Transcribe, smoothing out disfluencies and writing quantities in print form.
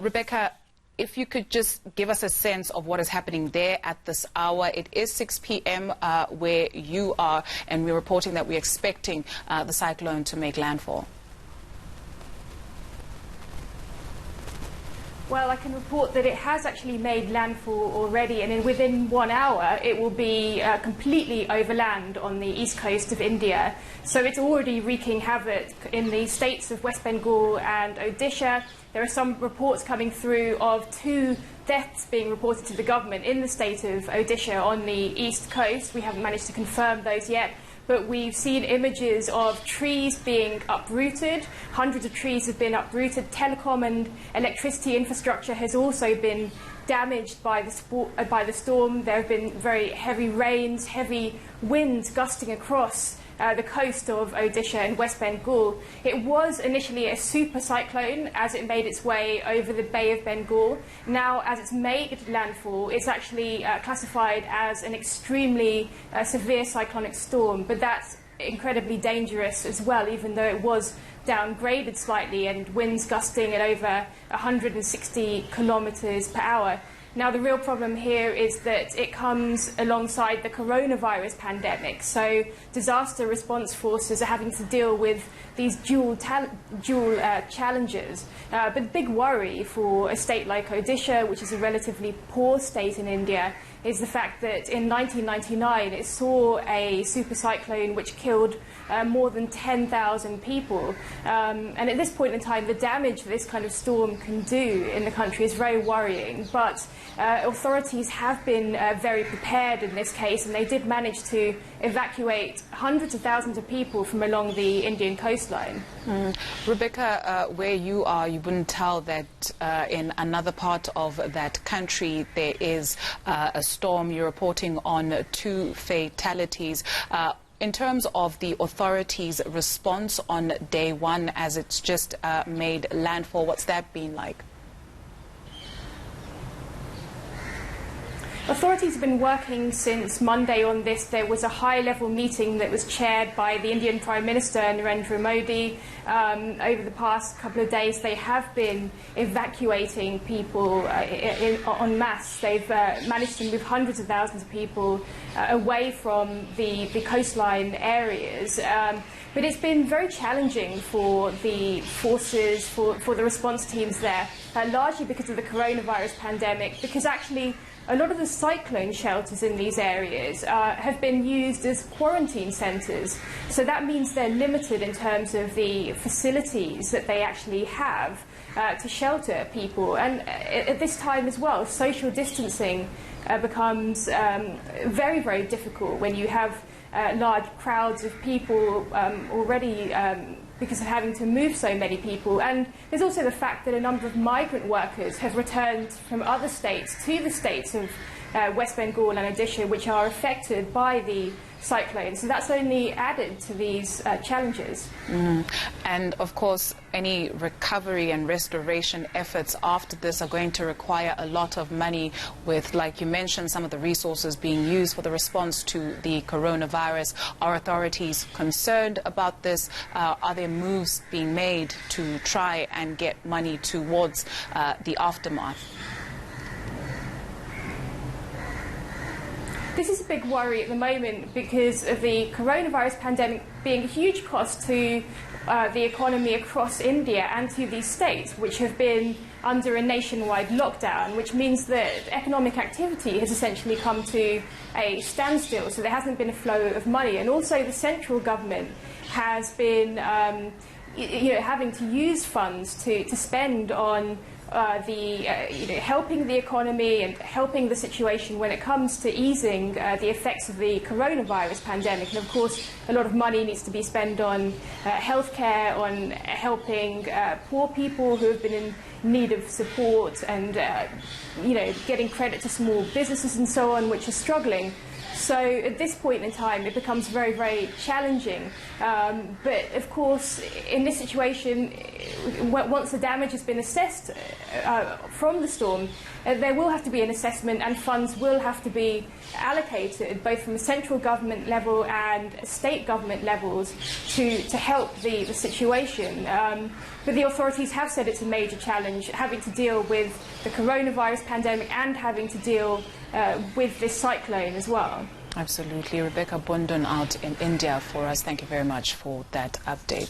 Rebecca, if you could just give us a sense of what is happening there at this hour. It is 6 p.m. Where you are, and we're reporting that we're expecting the cyclone to make landfall. Well, I can report that it has actually made landfall already, and within 1 hour it will be completely overland on the east coast of India. So it's already wreaking havoc in the states of West Bengal and Odisha. There are some reports coming through of 2 deaths being reported to the government in the state of Odisha on the east coast. We haven't managed to confirm those yet, but we've seen images of trees being uprooted. Hundreds of trees have been uprooted. Telecom and electricity infrastructure has also been damaged by the storm. There have been very heavy rains, heavy winds gusting across the coast of Odisha and West Bengal. It was initially a super cyclone as it made its way over the Bay of Bengal. Now, as it's made landfall, it's actually classified as an extremely severe cyclonic storm, but that's incredibly dangerous as well, even though it was downgraded slightly and winds gusting at over 160 kilometers per hour. Now, the real problem here is that it comes alongside the coronavirus pandemic. So disaster response forces are having to deal with these dual challenges. But the big worry for a state like Odisha, which is a relatively poor state in India, is the fact that in 1999 it saw a super cyclone which killed more than 10,000 people. And at this point in time, the damage that this kind of storm can do in the country is very worrying. But authorities have been very prepared in this case, and they did manage to evacuate hundreds of thousands of people from along the Indian coastline. Rebecca, where you are, you wouldn't tell that in another part of that country there is a storm. You're reporting on 2 fatalities. In terms of the authorities' response on day 1 as it's just made landfall, what's that been like? Authorities have been working since Monday on this. There was a high-level meeting that was chaired by the Indian Prime Minister, Narendra Modi. Over the past couple of days, they have been evacuating people en masse. They've managed to move hundreds of thousands of people away from the coastline areas. But it's been very challenging for the forces, for the response teams there, largely because of the coronavirus pandemic, because actually a lot of the cyclone shelters in these areas have been used as quarantine centres. So that means they're limited in terms of the facilities that they actually have to shelter people. And at this time as well, social distancing becomes very, very difficult when you have large crowds of people already because of having to move so many people. And there's also the fact that a number of migrant workers have returned from other states to the states of West Bengal and Odisha, which are affected by the cyclone. So that's only added to these challenges. And of course, any recovery and restoration efforts after this are going to require a lot of money, with, like you mentioned, some of the resources being used for the response to the coronavirus. Are authorities concerned about this? Are there moves being made to try and get money towards the aftermath? This is a big worry at the moment because of the coronavirus pandemic being a huge cost to the economy across India and to these states, which have been under a nationwide lockdown, which means that economic activity has essentially come to a standstill. So there hasn't been a flow of money. And also the central government has been having to use funds to spend on helping the economy and helping the situation when it comes to easing the effects of the coronavirus pandemic. And of course, a lot of money needs to be spent on healthcare, on helping poor people who have been in need of support, and getting credit to small businesses and so on, which are struggling. So at this point in time, it becomes very, very challenging. But of course, in this situation, once the damage has been assessed from the storm, there will have to be an assessment, and funds will have to be allocated, both from a central government level and state government levels, to help the situation. But the authorities have said it's a major challenge, having to deal with the coronavirus pandemic and having to deal with this cyclone as well. Absolutely. Rebecca Bundun out in India for us. Thank you very much for that update.